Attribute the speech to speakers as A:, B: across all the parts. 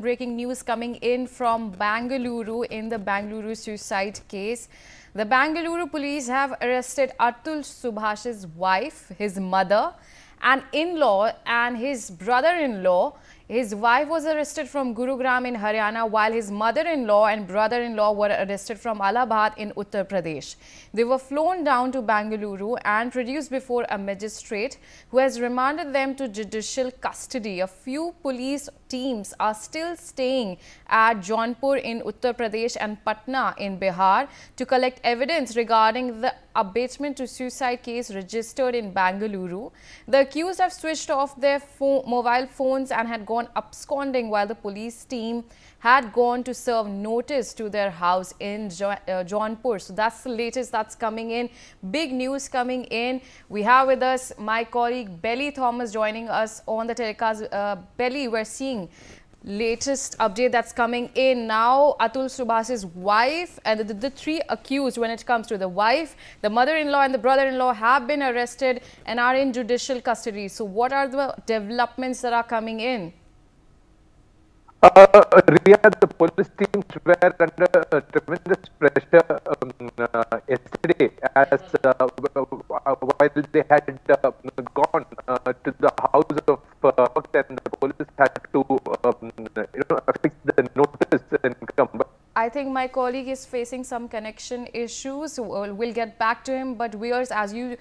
A: Breaking news coming in from Bengaluru in the Bengaluru suicide case. The Bengaluru police have arrested Atul Subhash's wife, his mother, an in-law and his brother-in-law. His wife was arrested from Gurugram in Haryana, while his mother-in-law and brother-in-law were arrested from Allahabad in Uttar Pradesh. They were flown down to Bengaluru and produced before a magistrate who has remanded them to judicial custody. A few police teams are still staying at Jaunpur in Uttar Pradesh and Patna in Bihar to collect evidence regarding the abatement to suicide case registered in Bengaluru. The accused have switched off their mobile phones and had gone absconding, while the police team had gone to serve notice to their house in Jaunpur. So that's the latest that's coming in. Big news coming in. We have with us my colleague Belly Thomas joining us on the telecast. Belly, we're seeing latest update that's coming in now. Atul Subhash's wife and the three accused, when it comes to the wife, the mother-in-law and the brother-in-law, have been arrested and are in judicial custody. So what are the developments that are coming in?
B: Riyadh, the police teams were under tremendous pressure yesterday as while they had gone to the house of and the police had to affix the notice and come.
A: I think my colleague is facing some connection issues. We'll get back to him. But viewers, as you've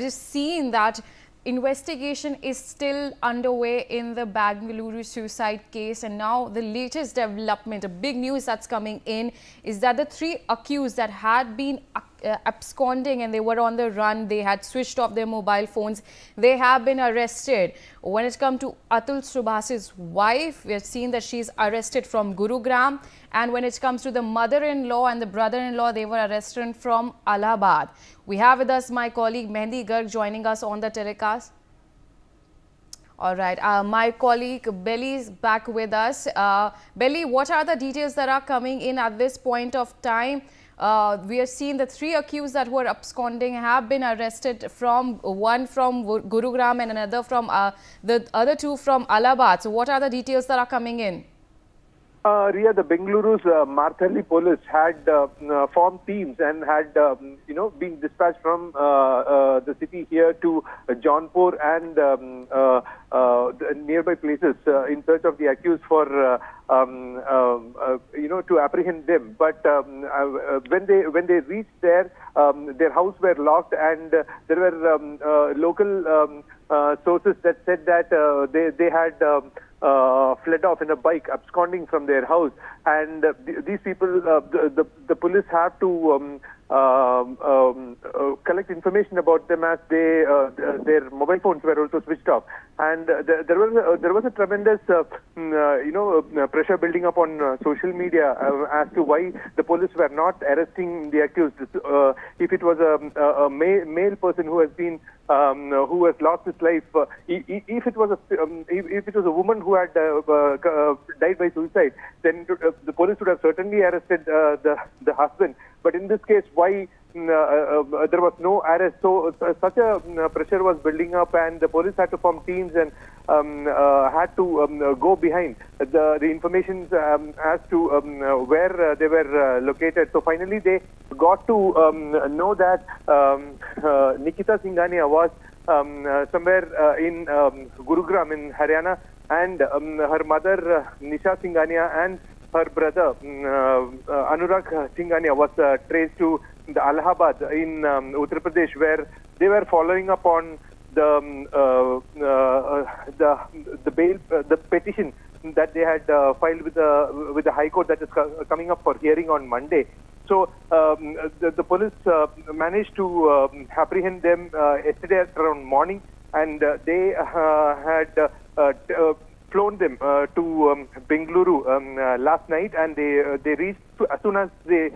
A: seen that investigation is still underway in the Bengaluru suicide case, and now the latest development, a big news that's coming in, is that the three accused that had been absconding and they were on the run, they had switched off their mobile phones, they have been arrested. When it comes to Atul Subhash's wife, we have seen that she's arrested from Gurugram, and when it comes to the mother-in-law and the brother-in-law, they were arrested from Allahabad. We have with us my colleague Mehndi Garg joining us on the telecast. All right, my colleague Belly is back with us. Belly, what are the details that are coming in at this point of time? We have seen the three accused that were absconding have been arrested, from one from Gurugram and another from the other two from Allahabad. So what are the details that are coming in?
B: Ria, the Bengaluru's Marthali police had formed teams and had, been dispatched from the city here to Jaunpur and the nearby places in search of the accused for, to apprehend them. But when they reached there, their house were locked, and there were local sources that said that they had fled off in a bike, absconding from their house, and these people, the police have to collect information about them, as their mobile phones were also switched off, and there was a tremendous pressure building up on social media as to why the police were not arresting the accused. If it was a male person who has been who has lost his life, if it was a woman who had died by suicide, then the police would have certainly arrested the husband. But in this case, why there was no arrest? So such a pressure was building up, and the police had to form teams and had to go behind the information as to where they were located. So finally, they got to know that Nikita Singhania was somewhere in Gurugram in Haryana, and her mother Nisha Singhania and her brother Anurag Singhania was traced to the Allahabad in Uttar Pradesh, where they were following up on the bail, the petition that they had filed with the High Court that is coming up for hearing on Monday. So the police managed to apprehend them yesterday around morning, and they had flown them to Bengaluru last night, and they reached, as soon as they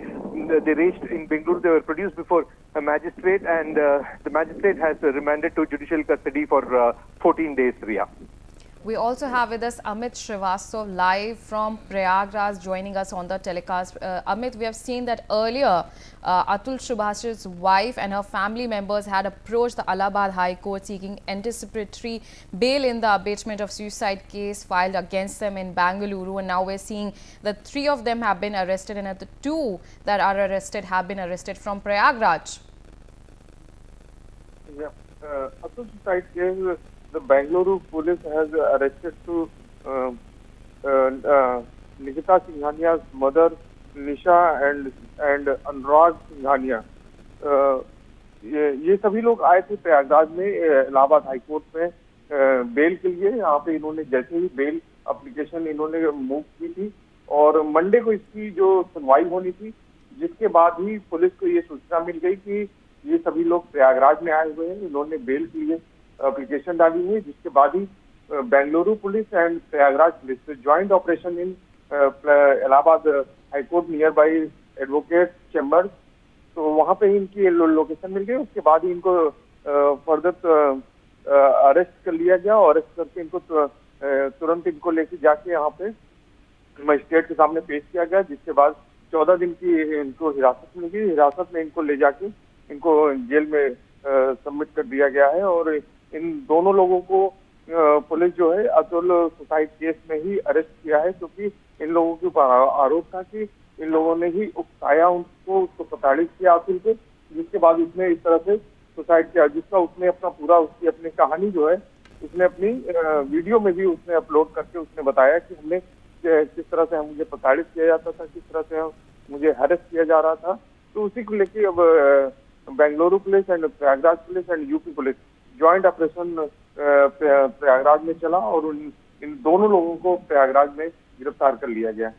B: reached in Bengaluru, they were produced before a magistrate, and the magistrate has remanded to judicial custody for 14 days, Ria.
A: We also have with us Amit Srivastava live from Prayagraj joining us on the telecast. Amit, we have seen that earlier Atul Subhash's wife and her family members had approached the Allahabad High Court seeking anticipatory bail in the abatement of suicide case filed against them in Bengaluru, and now we're seeing that 3 of them have been arrested and the 2 that are arrested have been arrested from Prayagraj.
C: Yeah, Atul suicide case, the Bengaluru Police has arrested to Nikita Singhania's mother, Nisha and Anurag Singhania. ये सभी लोग आए थे प्रयागराज में Allahabad high court में bell के लिए। यहाँ पे इन्होंने जैसे ही बेल एप्लीकेशन इन्होंने मूव की थी और मंडे को इसकी जो सुनवाई होनी थी, जिसके बाद ही पुलिस को ये सूचना मिल गई कि ये सभी लोग प्रयागराज में आए हुए हैं। इन्होंने बेल के लिए एप्लीकेशन डाली हुई, जिसके बाद ही Bengaluru police and Prayagraj police joint operation in Allahabad high court near by advocate chamber, तो वहां पे इनकी लोकेशन मिल गई। उसके बाद ही इनको फर्दर अरेस्ट कर लिया गया और अरेस्ट करके इनको तुरंत इनको लेके जाके यहाँ पे मजिस्ट्रेट के सामने पेश किया गया, जिसके बाद 14 दिन की इनको हिरासत मिल गई। हिरासत में इनको ले जाके इनको जेल में सबमिट कर दिया गया है और इन दोनों लोगों को पुलिस जो है अतुल सुसाइड केस में ही अरेस्ट किया है, क्योंकि इन लोगों के ऊपर आरोप था कि इन लोगों ने ही उकसाया उसको प्रताड़ित किया अतुल को, जिसके बाद उसने इस तरह से सुसाइड किया, जिसका उसने अपना पूरा उसकी अपनी कहानी जो है उसने अपनी वीडियो में भी उसने अपलोड करके उसने बताया कि हमने किस तरह से मुझे प्रताड़ित किया जाता था, किस तरह से मुझे हैरेस किया जा रहा था। तो उसी को लेके अब Bengaluru police and Prayagraj police and UP police joint operation Prayagraj में चला और इन दोनों लोगों को प्रयागराज में गिरफ्तार कर लिया गया।